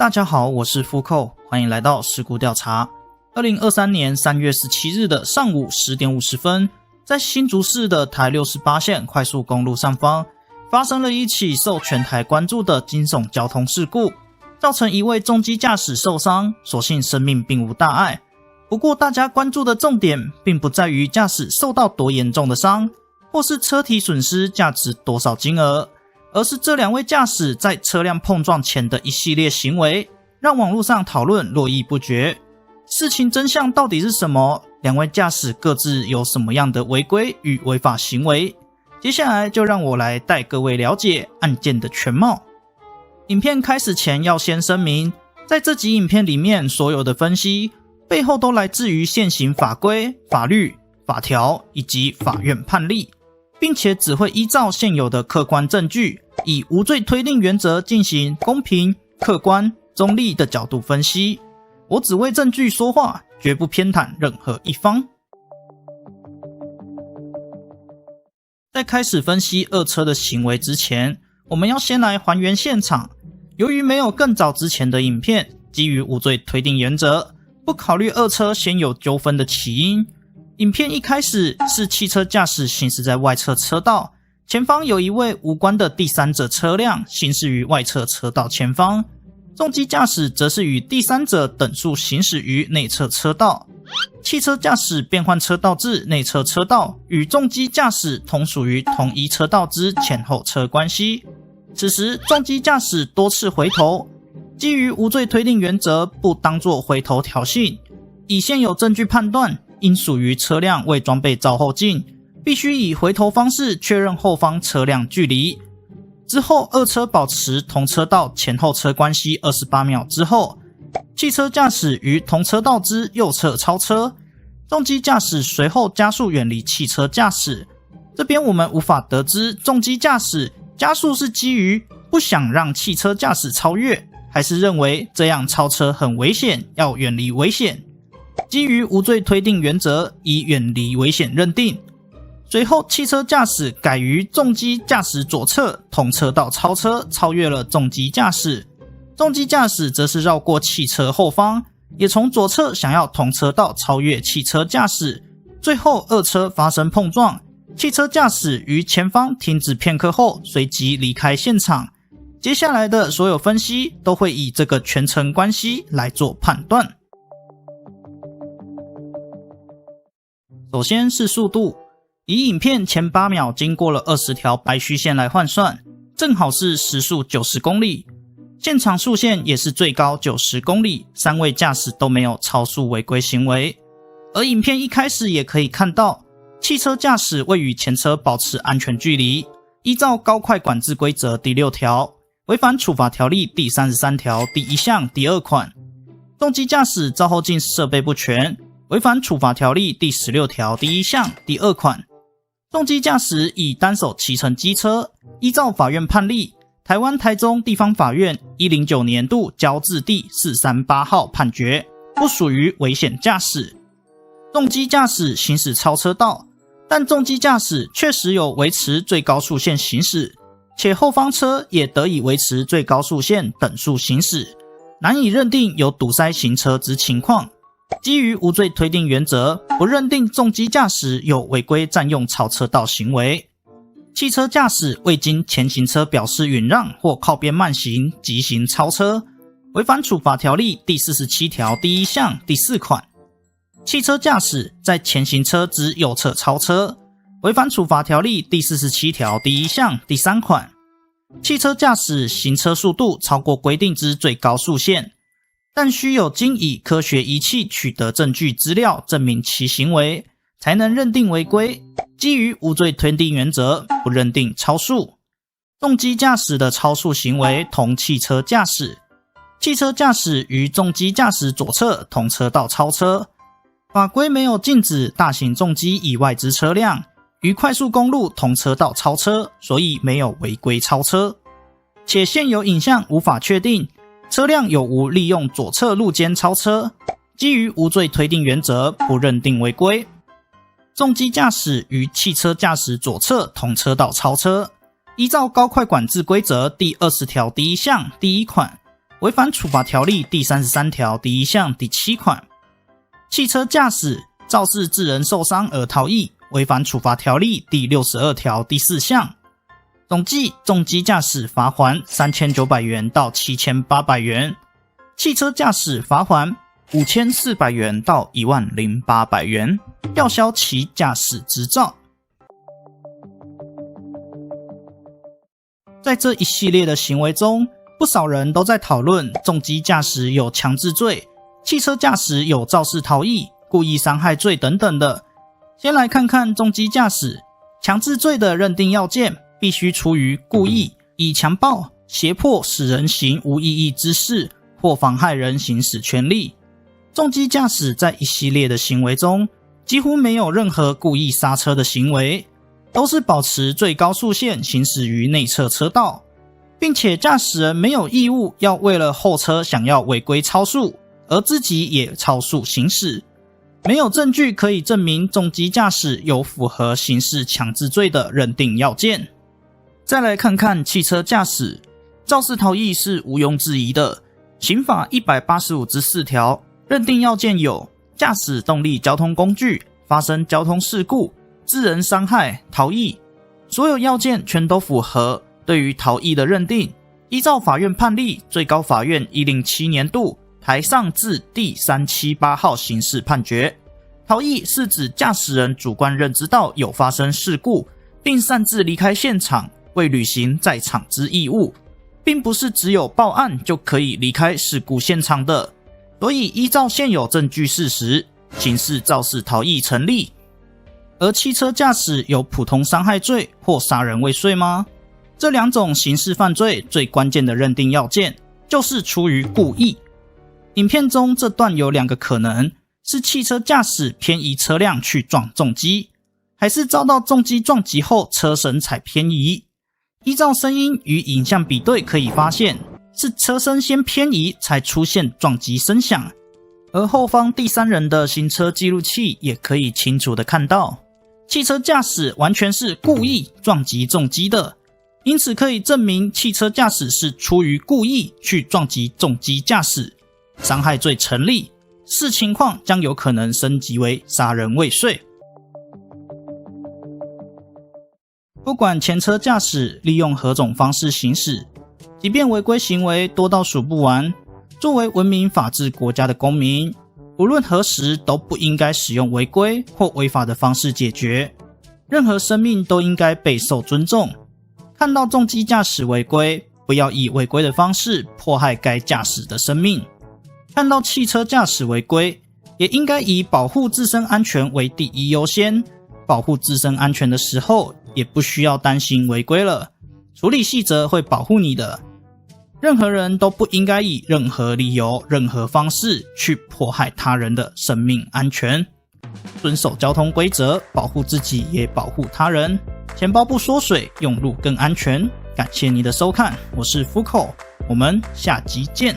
大家好，我是富寇，欢迎来到事故调查。2023年3月17日的上午10点50分，在新竹市的台68线快速公路上方，发生了一起受全台关注的惊悚交通事故，造成一位重机驾驶受伤，所幸生命并无大碍。不过大家关注的重点并不在于驾驶受到多严重的伤，或是车体损失价值多少金额，而是这两位驾驶在车辆碰撞前的一系列行为，让网络上讨论络绎不绝。事情真相到底是什么？两位驾驶各自有什么样的违规与违法行为？接下来就让我来带各位了解案件的全貌。影片开始前要先声明，在这集影片里面所有的分析背后都来自于现行法规、法律、法条以及法院判例，并且只会依照现有的客观证据，以无罪推定原则进行公平、客观、中立的角度分析。我只为证据说话，绝不偏袒任何一方。在开始分析二车的行为之前，我们要先来还原现场。由于没有更早之前的影片，基于无罪推定原则，不考虑二车先有纠纷的起因。影片一开始是汽车驾驶行驶在外侧车道，前方有一位无关的第三者车辆行驶于外侧车道前方，重机驾驶则是与第三者等速行驶于内侧车道。汽车驾驶变换车道至内侧车道，与重机驾驶同属于同一车道之前后车关系。此时重机驾驶多次回头，基于无罪推定原则，不当作回头挑衅，以现有证据判断，应属于车辆未装备照后镜，必须以回头方式确认后方车辆距离。之后二车保持同车道前后车关系28秒之后，汽车驾驶于同车道之右侧超车，重机驾驶随后加速远离汽车驾驶。这边我们无法得知重机驾驶加速是基于不想让汽车驾驶超越，还是认为这样超车很危险，要远离危险。基于无罪推定原则，以远离危险认定。随后汽车驾驶改于重机驾驶左侧同车道超车，超越了重机驾驶。重机驾驶则是绕过汽车后方，也从左侧想要同车道超越汽车驾驶。最后二车发生碰撞，汽车驾驶于前方停止片刻后随即离开现场。接下来的所有分析都会以这个全程关系来做判断。首先是速度，以影片前8秒经过了20条白虚线来换算，正好是时速90公里。现场速限也是最高90公里，3位驾驶都没有超速违规行为。而影片一开始也可以看到，汽车驾驶未与前车保持安全距离，依照高快管制规则第6条，违反处罚条例第33条第1项第2款。重机驾驶照后镜设备不全，违反处罚条例第16条第1项第2款。重机驾驶以单手骑乘机车，依照法院判例，台湾台中地方法院109年度交字第438号判决，不属于危险驾驶。重机驾驶行驶超车道，但重机驾驶确实有维持最高速线行驶，且后方车也得以维持最高速线等速行驶，难以认定有堵塞行车之情况。基于无罪推定原则，不认定重机驾驶有违规占用超车道行为。汽车驾驶未经前行车表示允让或靠边慢行急行超车，违反处罚条例第47条第1项第4款。汽车驾驶在前行车之右侧超车，违反处罚条例第47条第1项第3款。汽车驾驶行车速度超过规定之最高速限，但需有经以科学仪器取得证据资料证明其行为，才能认定违规。基于无罪推定原则，不认定超速。重机驾驶的超速行为同汽车驾驶，汽车驾驶于重机驾驶左侧同车道超车。法规没有禁止大型重机以外之车辆于快速公路同车道超车，所以没有违规超车。且现有影像无法确定车辆有无利用左侧路肩超车，基于无罪推定原则，不认定违规。重机驾驶于汽车驾驶左侧同车道超车，依照高快管制规则第20条第1项第1款，违反处罚条例第33条第1项第7款。汽车驾驶肇事致人受伤而逃逸，违反处罚条例第62条第4项。总计重机驾驶罚锾3900元到7800元，汽车驾驶罚锾5400元到10800元，吊销其驾驶执照。在这一系列的行为中，不少人都在讨论重机驾驶有强制罪，汽车驾驶有肇事逃逸、故意伤害罪等等的。先来看看重机驾驶强制罪的认定要件，必须出于故意，以强暴、胁迫使人行无意义之事或妨害人行使权利。重机驾驶在一系列的行为中，几乎没有任何故意刹车的行为，都是保持最高速线行驶于内侧车道，并且驾驶人没有义务要为了后车想要违规超速，而自己也超速行驶。没有证据可以证明重机驾驶有符合刑事强制罪的认定要件。再来看看汽车驾驶，肇事逃逸是毋庸置疑的。刑法185之4条认定要件有驾驶动力交通工具发生交通事故、致人伤害、逃逸，所有要件全都符合。对于逃逸的认定，依照法院判例，最高法院107年度台上字第378号刑事判决，逃逸是指驾驶人主观认知到有发生事故，并擅自离开现场，未履行在场之义务，并不是只有报案就可以离开事故现场的。所以依照现有证据事实，刑事肇事逃逸成立。而汽车驾驶有普通伤害罪或杀人未遂吗？这两种刑事犯罪最关键的认定要件就是出于故意。影片中这段有两个可能，是汽车驾驶偏移车辆去撞重机，还是遭到重机撞击后车身才偏移。依照声音与影像比对可以发现，是车身先偏移才出现撞击声响，而后方第三人的行车记录器也可以清楚地看到，汽车驾驶完全是故意撞击重机的，因此可以证明汽车驾驶是出于故意去撞击重机驾驶，伤害罪成立，视情况将有可能升级为杀人未遂。不管前车驾驶利用何种方式行驶，即便违规行为多到数不完，作为文明法治国家的公民，无论何时都不应该使用违规或违法的方式解决，任何生命都应该备受尊重。看到重机驾驶违规，不要以违规的方式迫害该驾驶的生命。看到汽车驾驶违规，也应该以保护自身安全为第一优先。保护自身安全的时候，也不需要担心违规了，处理细则会保护你的。任何人都不应该以任何理由、任何方式去迫害他人的生命安全。遵守交通规则，保护自己也保护他人。钱包不缩水，用路更安全。感谢你的收看，我是Fuko，我们下集见。